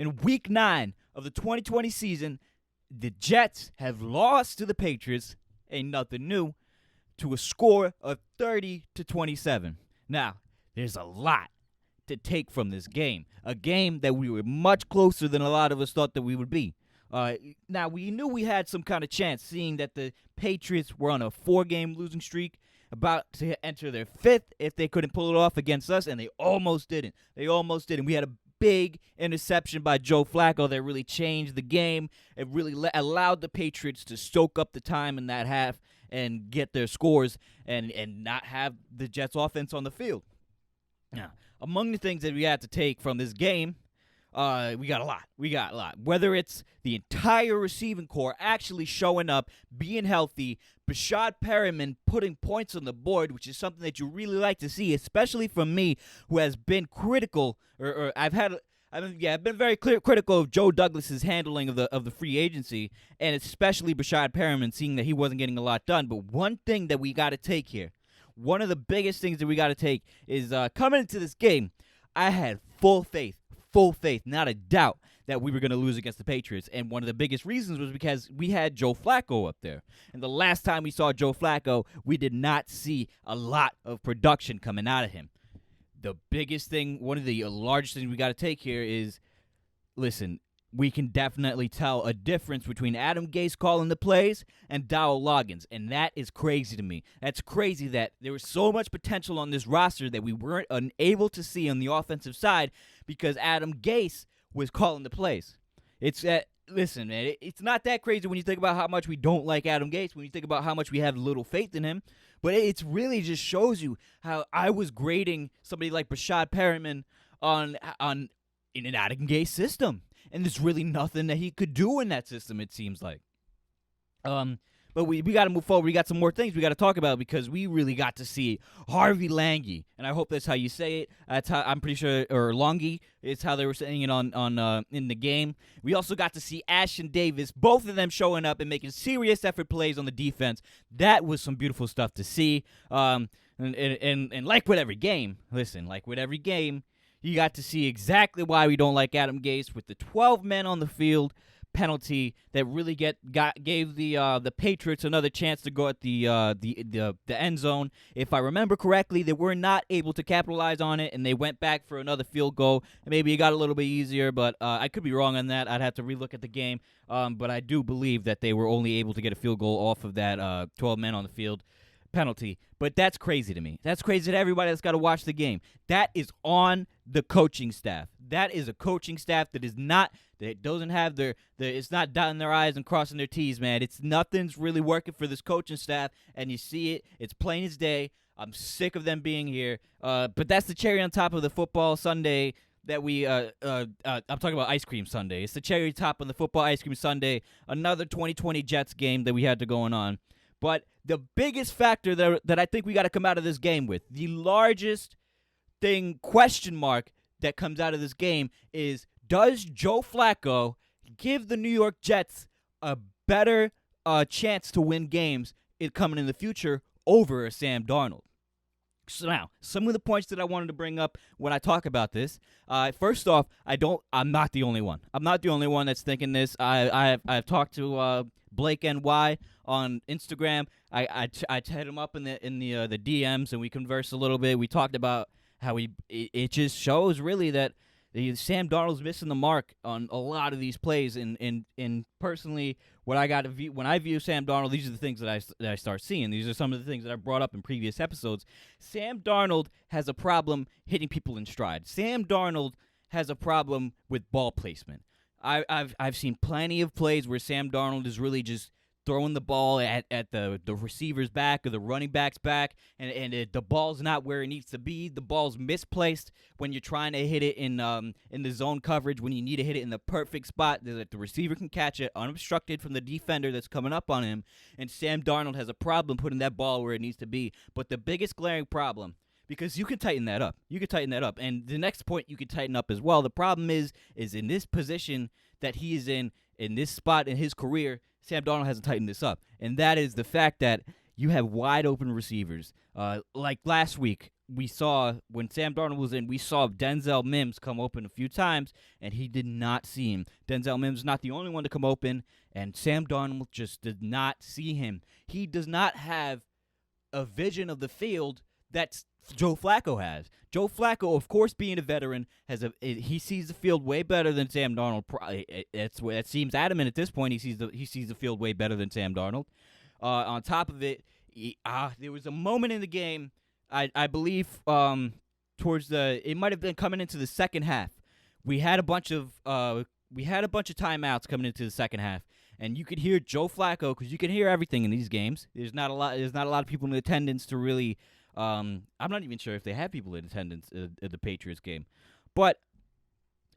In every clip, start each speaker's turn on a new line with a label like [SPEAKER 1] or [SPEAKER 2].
[SPEAKER 1] In Week 9 of the 2020 season, the Jets have lost to the Patriots, ain't nothing new, to a score of 30-27. Now, there's a lot to take from this game, a game that we were much closer than a lot of us thought that we would be. Now, we knew we had some kind of chance, seeing that the Patriots were on a 4-game losing streak, about to enter their 5th if they couldn't pull it off against us, and they almost didn't. We had a big interception by Joe Flacco that really changed the game. It really allowed the Patriots to soak up the time in that half and get their scores and not have the Jets offense on the field. Now, among the things that we had to take from this game, we got a lot. Whether it's the entire receiving core actually showing up, being healthy, Brashad Perriman putting points on the board, which is something that you really like to see, especially from me, who has been critical, I've been very critical of Joe Douglas's handling of the free agency, and especially Brashad Perriman, seeing that he wasn't getting a lot done. But one thing that we got to take here, one of the biggest things that we got to take is coming into this game, I had full faith, not a doubt, that we were going to lose against the Patriots. And one of the biggest reasons was because we had Joe Flacco up there. And the last time we saw Joe Flacco, we did not see a lot of production coming out of him. The biggest thing, one of the largest things we got to take here is, listen, we can definitely tell a difference between Adam Gase calling the plays and Dowell Loggins, and that is crazy to me. That's crazy that there was so much potential on this roster that we weren't unable to see on the offensive side because Adam Gase was calling the plays. Listen, man, it's not that crazy when you think about how much we don't like Adam Gase, when you think about how much we have little faith in him, but it really just shows you how I was grading somebody like Brashad Perriman in an Adam Gase system. And there's really nothing that he could do in that system, it seems like. But we got to move forward. We got some more things we got to talk about because we really got to see Harvey Langi, and I hope that's how you say it. That's how I'm pretty sure, or Longy is how they were saying it on in the game. We also got to see Ashton Davis, both of them showing up and making serious effort plays on the defense. That was some beautiful stuff to see. And like with every game, you got to see exactly why we don't like Adam Gase with the 12 men on the field penalty that really gave the Patriots another chance to go at the end zone. If I remember correctly, they were not able to capitalize on it, and they went back for another field goal. Maybe it got a little bit easier, but I could be wrong on that. I'd have to relook at the game. But I do believe that they were only able to get a field goal off of that 12 men on the field penalty. But that's crazy to me. That's crazy to everybody that's got to watch the game. That is on the coaching staff. That is a coaching staff that doesn't have it's not dotting their I's and crossing their T's, man. Nothing's really working for this coaching staff, and you see it. It's plain as day. I'm sick of them being here. But that's the cherry on top of the football Sunday that we I'm talking about ice cream Sunday. It's the cherry top on the football ice cream Sunday. Another 2020 Jets game that we had to going on. But the biggest factor that I think we got to come out of this game with, the largest question mark that comes out of this game is, does Joe Flacco give the New York Jets a better chance to win games coming in the future over a Sam Darnold? So now, some of the points that I wanted to bring up when I talk about this. First off, I'm not the only one. I'm not the only one that's thinking this. I've talked to Blake NY on Instagram. I hit him up in the DMs, and we conversed a little bit. We talked about how it just shows really that Sam Darnold's missing the mark on a lot of these plays. And personally, when I view Sam Darnold, these are the things that I start seeing. These are some of the things that I brought up in previous episodes. Sam Darnold has a problem hitting people in stride. Sam Darnold has a problem with ball placement. I've seen plenty of plays where Sam Darnold is really just throwing the ball at the receiver's back or the running back's back, and the ball's not where it needs to be. The ball's misplaced when you're trying to hit it in the zone coverage, when you need to hit it in the perfect spot that the receiver can catch it unobstructed from the defender that's coming up on him. And Sam Darnold has a problem putting that ball where it needs to be. But the biggest glaring problem, because you can tighten that up. And the next point you can tighten up as well. The problem is in this position that he is in this spot in his career, Sam Darnold hasn't tightened this up. And that is the fact that you have wide open receivers. Like last week, we saw when Sam Darnold was in, we saw Denzel Mims come open a few times, and he did not see him. Denzel Mims is not the only one to come open, and Sam Darnold just did not see him. He does not have a vision of the field that Joe Flacco has. Joe Flacco, of course, being a veteran, he sees the field way better than Sam Darnold. That seems adamant at this point. He sees the field way better than Sam Darnold. On top of it, there was a moment in the game, I believe, it might have been coming into the second half. We had a bunch of timeouts coming into the second half, and you could hear Joe Flacco, because you can hear everything in these games. There's not a lot of people in attendance to really. I'm not even sure if they had people in attendance at the Patriots game, but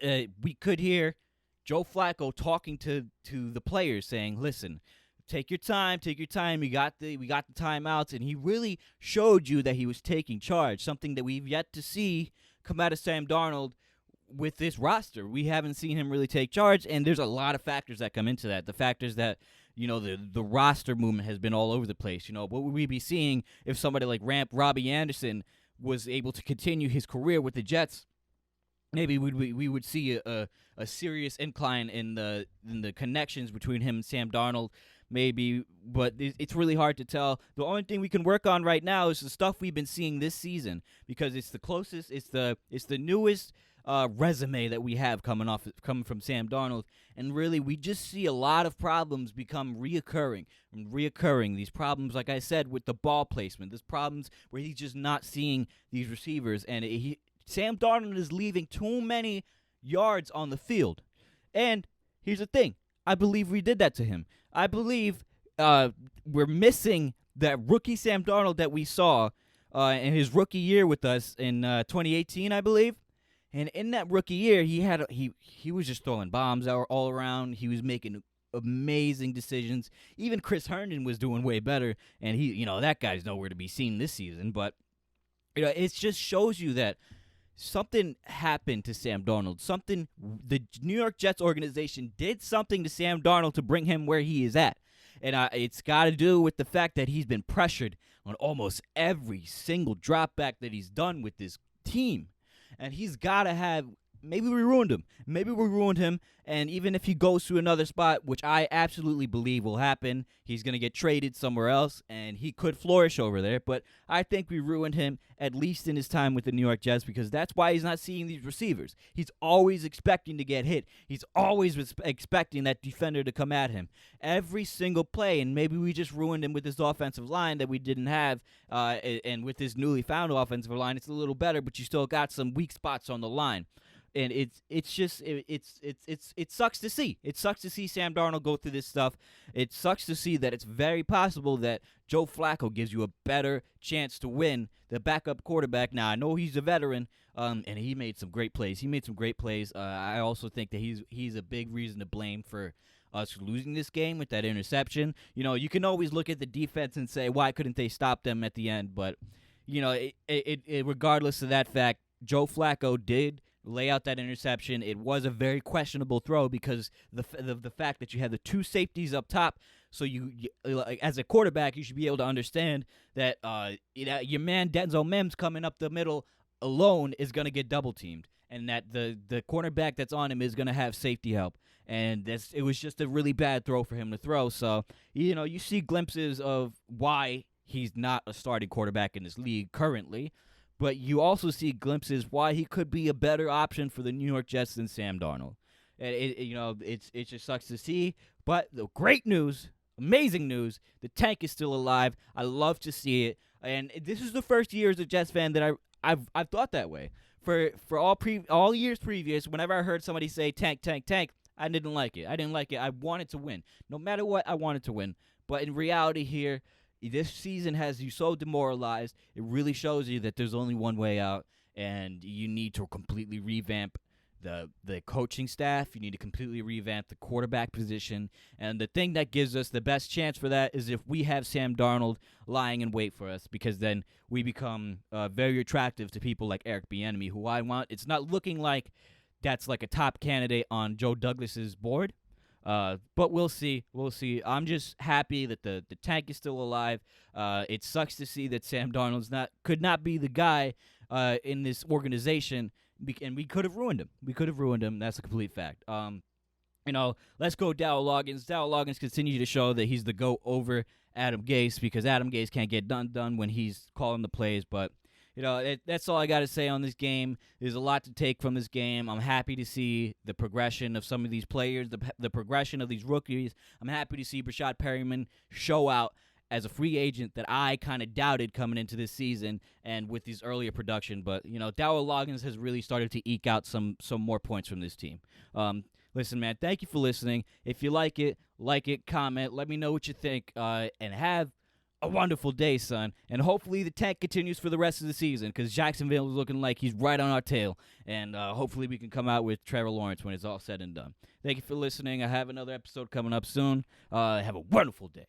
[SPEAKER 1] we could hear Joe Flacco talking to the players, saying, "Listen, take your time. We got the timeouts," and he really showed you that he was taking charge. Something that we've yet to see come out of Sam Darnold with this roster. We haven't seen him really take charge, and there's a lot of factors that come into that. The factors that, the roster movement has been all over the place. What would we be seeing if somebody like Robbie Anderson was able to continue his career with the Jets? Maybe we would see a serious incline in the connections between him and Sam Darnold. Maybe, but it's really hard to tell. The only thing we can work on right now is the stuff we've been seeing this season, because it's the closest, it's the newest resume that we have coming from Sam Darnold, and really we just see a lot of problems become reoccurring. These problems, like I said, with the ball placement. There's problems where he's just not seeing these receivers, and Sam Darnold is leaving too many yards on the field. And here's the thing: I believe we did that to him. I believe we're missing that rookie Sam Darnold that we saw in his rookie year with us in 2018, I believe. And in that rookie year, he was just throwing bombs all around. He was making amazing decisions. Even Chris Herndon was doing way better, and that guy's nowhere to be seen this season. But it just shows you that something happened to Sam Darnold. The New York Jets organization did something to Sam Darnold to bring him where he is at. And it's got to do with the fact that he's been pressured on almost every single drop back that he's done with this team. And he's got to have – maybe we ruined him. And even if he goes to another spot, which I absolutely believe will happen, he's going to get traded somewhere else, and he could flourish over there. But I think we ruined him, at least in his time with the New York Jets, because that's why he's not seeing these receivers. He's always expecting to get hit. He's always expecting that defender to come at him every single play, and maybe we just ruined him with this offensive line that we didn't have, and with this newly found offensive line, it's a little better, but you still got some weak spots on the line. And it sucks to see. It sucks to see Sam Darnold go through this stuff. It sucks to see that it's very possible that Joe Flacco gives you a better chance to win, the backup quarterback. Now, I know he's a veteran, and he made some great plays. I also think that he's a big reason to blame for us losing this game with that interception. You can always look at the defense and say, why couldn't they stop them at the end? But, regardless of that fact, Joe Flacco did lay out that interception. It was a very questionable throw because the fact that you had the two safeties up top. So you as a quarterback, you should be able to understand that your man Denzel Mims coming up the middle alone is going to get double teamed, and that the cornerback that's on him is going to have safety help. And it was just a really bad throw for him to throw. So you see glimpses of why he's not a starting quarterback in this league currently. But you also see glimpses why he could be a better option for the New York Jets than Sam Darnold. And it just sucks to see. But the great news, amazing news, the tank is still alive. I love to see it. And this is the first year as a Jets fan that I've thought that way. For all years previous, whenever I heard somebody say tank, I didn't like it. I wanted to win. No matter what, I wanted to win. But in reality here, this season has you so demoralized. It really shows you that there's only one way out, and you need to completely revamp the coaching staff. You need to completely revamp the quarterback position. And the thing that gives us the best chance for that is if we have Sam Darnold lying in wait for us, because then we become very attractive to people like Eric Bieniemy, who I want. It's not looking like that's like a top candidate on Joe Douglas's board. But we'll see. We'll see. I'm just happy that the tank is still alive. It sucks to see that Sam Darnold's could not be the guy in this organization, and we could have ruined him. We could have ruined him. That's a complete fact. Let's go Dowell Loggins. Dowell Loggins continues to show that he's the GOAT over Adam Gase, because Adam Gase can't get done when he's calling the plays. But, that's all I got to say on this game. There's a lot to take from this game. I'm happy to see the progression of some of these players, the progression of these rookies. I'm happy to see Brashad Perryman show out as a free agent that I kind of doubted coming into this season and with his earlier production. But, Dowell Loggins has really started to eke out some more points from this team. Listen, man, thank you for listening. If you like it, comment. Let me know what you think, and have a wonderful day, son. And hopefully the tank continues for the rest of the season, because Jacksonville is looking like he's right on our tail. And hopefully we can come out with Trevor Lawrence when it's all said and done. Thank you for listening. I have another episode coming up soon. Have a wonderful day.